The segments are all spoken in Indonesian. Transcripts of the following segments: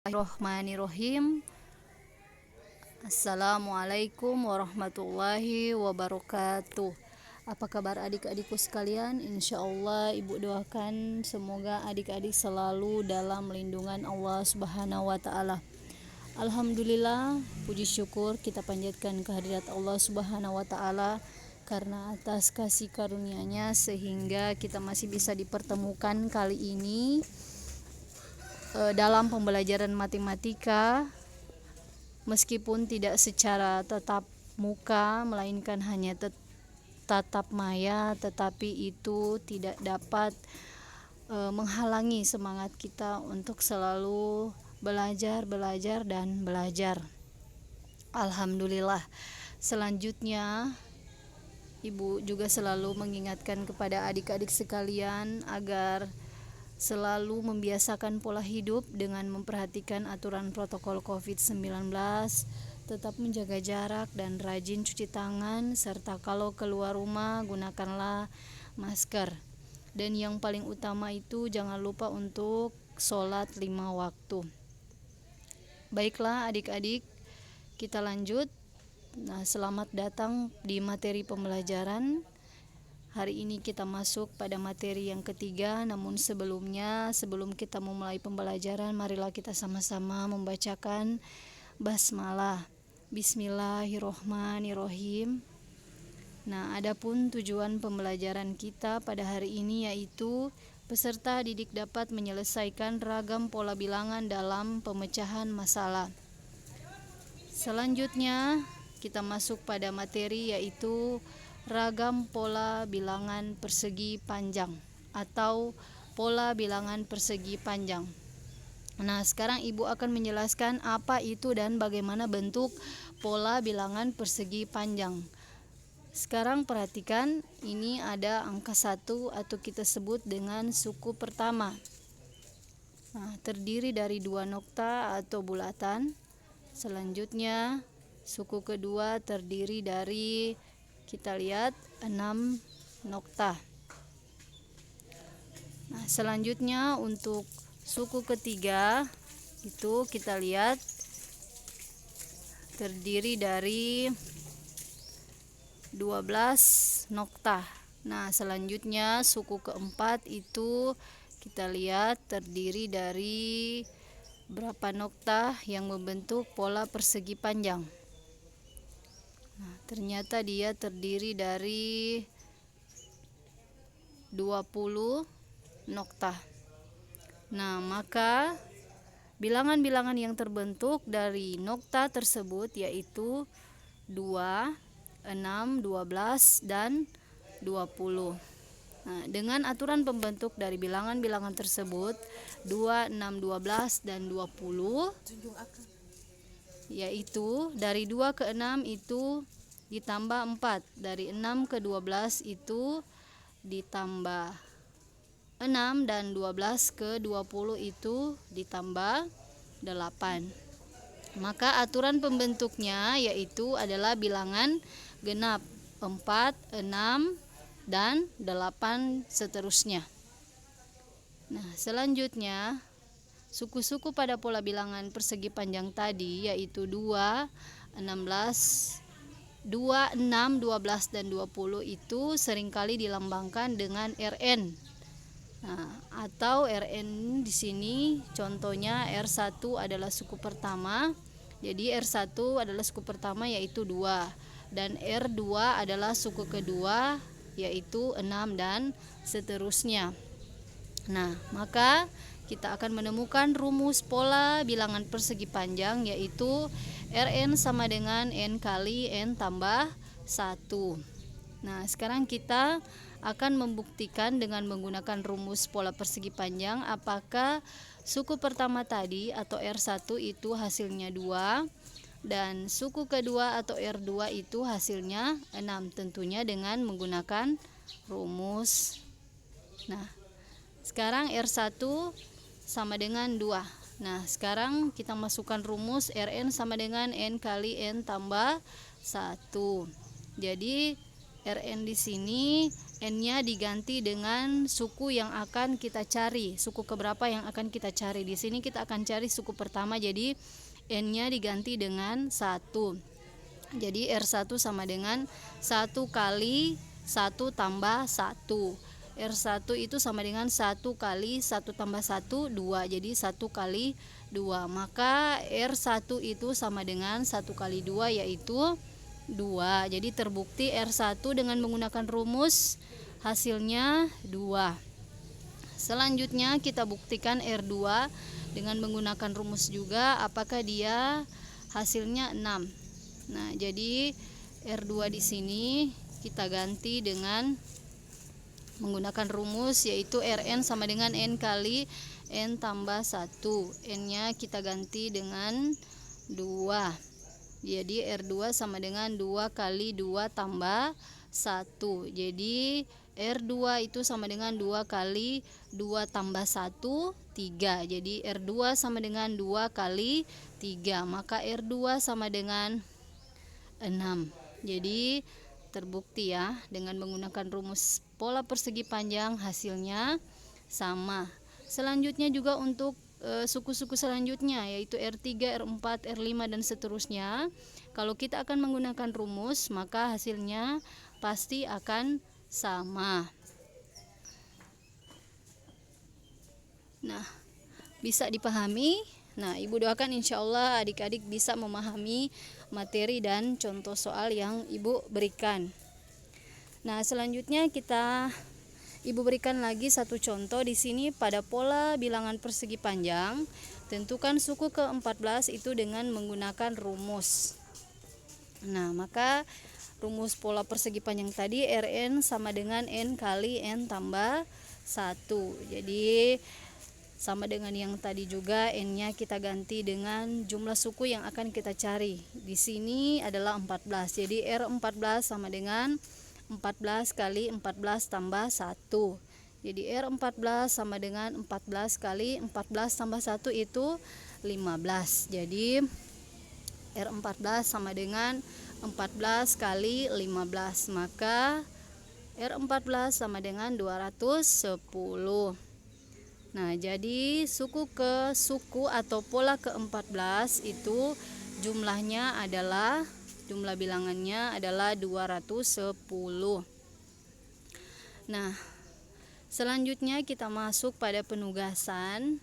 Bismillahirrahmanirrahim. Assalamualaikum warahmatullahi wabarakatuh. Apa kabar adik-adikku sekalian? Insya Allah ibu doakan semoga adik-adik selalu dalam lindungan Allah Subhanahu wa ta'ala. Alhamdulillah, puji syukur kita panjatkan kehadirat Allah Subhanahu wa ta'ala karena atas kasih karunia-Nya sehingga kita masih bisa dipertemukan kali ini dalam pembelajaran matematika, meskipun tidak secara tatap muka melainkan hanya tatap maya, tetapi itu tidak dapat menghalangi semangat kita untuk selalu belajar dan belajar. Alhamdulillah. Selanjutnya ibu juga selalu mengingatkan kepada adik-adik sekalian agar selalu membiasakan pola hidup dengan memperhatikan aturan protokol COVID-19, tetap menjaga jarak dan rajin cuci tangan, serta kalau keluar rumah gunakanlah masker. Dan yang paling utama itu jangan lupa untuk sholat 5 waktu. Baiklah adik-adik, kita lanjut. Nah, selamat datang di materi pembelajaran. Hari ini kita masuk pada materi yang ketiga, namun sebelum kita memulai pembelajaran, marilah kita sama-sama membacakan basmalah. Bismillahirrohmanirrohim. Nah, adapun tujuan pembelajaran kita pada hari ini yaitu peserta didik dapat menyelesaikan ragam pola bilangan dalam pemecahan masalah. Selanjutnya, kita masuk pada materi yaitu ragam pola bilangan persegi panjang atau pola bilangan persegi panjang. Nah, sekarang ibu akan menjelaskan apa itu dan bagaimana bentuk pola bilangan persegi panjang. Sekarang perhatikan, ini ada angka 1 atau kita sebut dengan suku pertama. Nah, terdiri dari 2 nokta atau bulatan. Selanjutnya, suku kedua terdiri dari, kita lihat, 6 nokta. Nah, selanjutnya untuk suku ketiga itu kita lihat terdiri dari 12 nokta. Nah, selanjutnya suku keempat itu kita lihat terdiri dari berapa nokta yang membentuk pola persegi panjang. Nah, ternyata dia terdiri dari 20 nokta. Nah, maka bilangan-bilangan yang terbentuk dari nokta tersebut yaitu 2, 6, 12, dan 20. Nah, dengan aturan pembentuk dari bilangan-bilangan tersebut 2, 6, 12, dan 20, yaitu dari 2 ke 6 itu ditambah 4, dari 6 ke 12 itu ditambah 6, dan 12 ke 20 itu ditambah 8. Maka aturan pembentuknya yaitu adalah bilangan genap 4, 6, dan 8 seterusnya. Nah, selanjutnya suku-suku pada pola bilangan persegi panjang tadi yaitu 2, 16, 2, 6, 12, dan 20 itu seringkali dilambangkan dengan Rn. Nah, atau Rn di sini contohnya R1 adalah suku pertama. Jadi R1 adalah suku pertama yaitu 2, dan R2 adalah suku kedua yaitu 6, dan seterusnya. Nah, maka kita akan menemukan rumus pola bilangan persegi panjang yaitu Rn sama dengan N kali N tambah 1. Nah, sekarang kita akan membuktikan dengan menggunakan rumus pola persegi panjang apakah suku pertama tadi atau R1 itu hasilnya 2 dan suku kedua atau R2 itu hasilnya 6, tentunya dengan menggunakan rumus. Nah, sekarang R1 sama dengan 2. Nah, sekarang kita masukkan rumus Rn sama dengan N kali N tambah 1. Jadi Rn di sini n-nya diganti dengan suku yang akan kita cari, suku keberapa yang akan kita cari. Di sini kita akan cari suku pertama, jadi n-nya diganti dengan 1. Jadi R1 sama dengan 1 kali 1 tambah 1. R1 itu sama dengan 1 kali 1 tambah 1, 2. Jadi 1 kali 2. Maka R1 itu sama dengan 1 kali 2, yaitu 2. Jadi terbukti R1 dengan menggunakan rumus hasilnya 2. Selanjutnya kita buktikan R2 dengan menggunakan rumus juga, apakah dia hasilnya 6. Nah, jadi R2 di sini kita ganti dengan menggunakan rumus, yaitu Rn sama dengan N kali N tambah 1. N-nya kita ganti dengan 2. Jadi R2 sama dengan 2 kali 2 tambah 1. Jadi R2 itu sama dengan 2 kali 2 tambah 1, 3. Jadi R2 sama dengan 2 kali 3. Maka R2 sama dengan 6. Jadi terbukti ya, dengan menggunakan rumus pola persegi panjang hasilnya sama. Selanjutnya juga untuk suku-suku selanjutnya, yaitu R3, R4, R5 dan seterusnya. Kalau kita akan menggunakan rumus, maka hasilnya pasti akan sama. Nah, bisa dipahami? Nah, Ibu doakan insya Allah adik-adik bisa memahami materi dan contoh soal yang Ibu berikan. Nah, selanjutnya Ibu berikan lagi satu contoh di sini pada pola bilangan persegi panjang. Tentukan suku ke-14 itu dengan menggunakan rumus. Nah, maka rumus pola persegi panjang tadi Rn sama dengan N kali N tambah 1. Jadi sama dengan yang tadi juga, N-nya kita ganti dengan jumlah suku yang akan kita cari. Di sini adalah 14. Jadi R14 sama dengan 14 kali 14 tambah 1. Jadi R14 sama dengan 14 kali 14 tambah 1 itu 15. Jadi R14 sama dengan 14 kali 15. Maka R14 sama dengan 210. Nah, jadi suku atau pola ke-14 itu jumlahnya adalah, jumlah bilangannya adalah 210. Nah, selanjutnya kita masuk pada penugasan.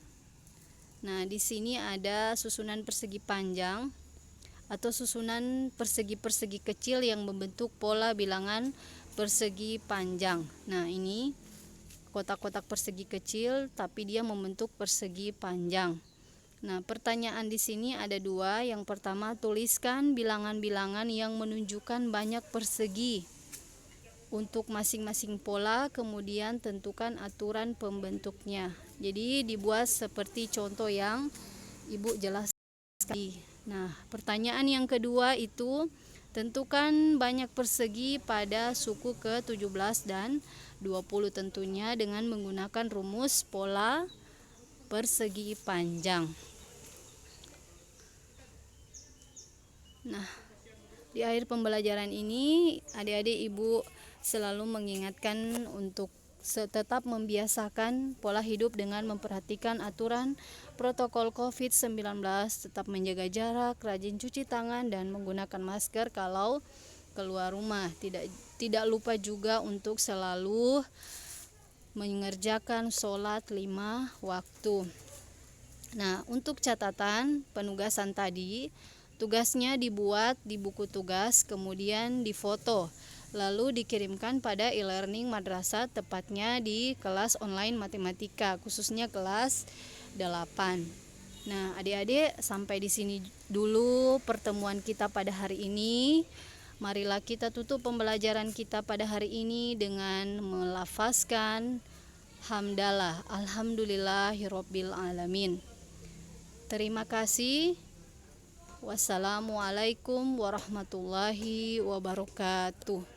Nah, di sini ada susunan persegi panjang atau susunan persegi-persegi kecil yang membentuk pola bilangan persegi panjang. Nah, ini kotak-kotak persegi kecil tapi dia membentuk persegi panjang. Nah, pertanyaan di sini ada 2. Yang pertama, tuliskan bilangan-bilangan yang menunjukkan banyak persegi untuk masing-masing pola, kemudian tentukan aturan pembentuknya. Jadi dibuat seperti contoh yang Ibu jelaskan. Nah, pertanyaan yang kedua itu tentukan banyak persegi pada suku ke-17 dan 20 tentunya dengan menggunakan rumus pola persegi panjang. Nah, di akhir pembelajaran ini adik-adik Ibu selalu mengingatkan untuk tetap membiasakan pola hidup dengan memperhatikan aturan protokol COVID-19, tetap menjaga jarak, rajin cuci tangan dan menggunakan masker kalau keluar rumah. Tidak lupa juga untuk selalu mengerjakan sholat 5 waktu. Nah, untuk catatan penugasan tadi, tugasnya dibuat di buku tugas, kemudian difoto, lalu dikirimkan pada e-learning madrasah, tepatnya di kelas online matematika, khususnya kelas 8. Nah, adik-adik, sampai di sini dulu pertemuan kita pada hari ini. Marilah kita tutup pembelajaran kita pada hari ini dengan melafazkan hamdalah, alhamdulillahirabbil alamin. Terima kasih. Wassalamualaikum warahmatullahi wabarakatuh.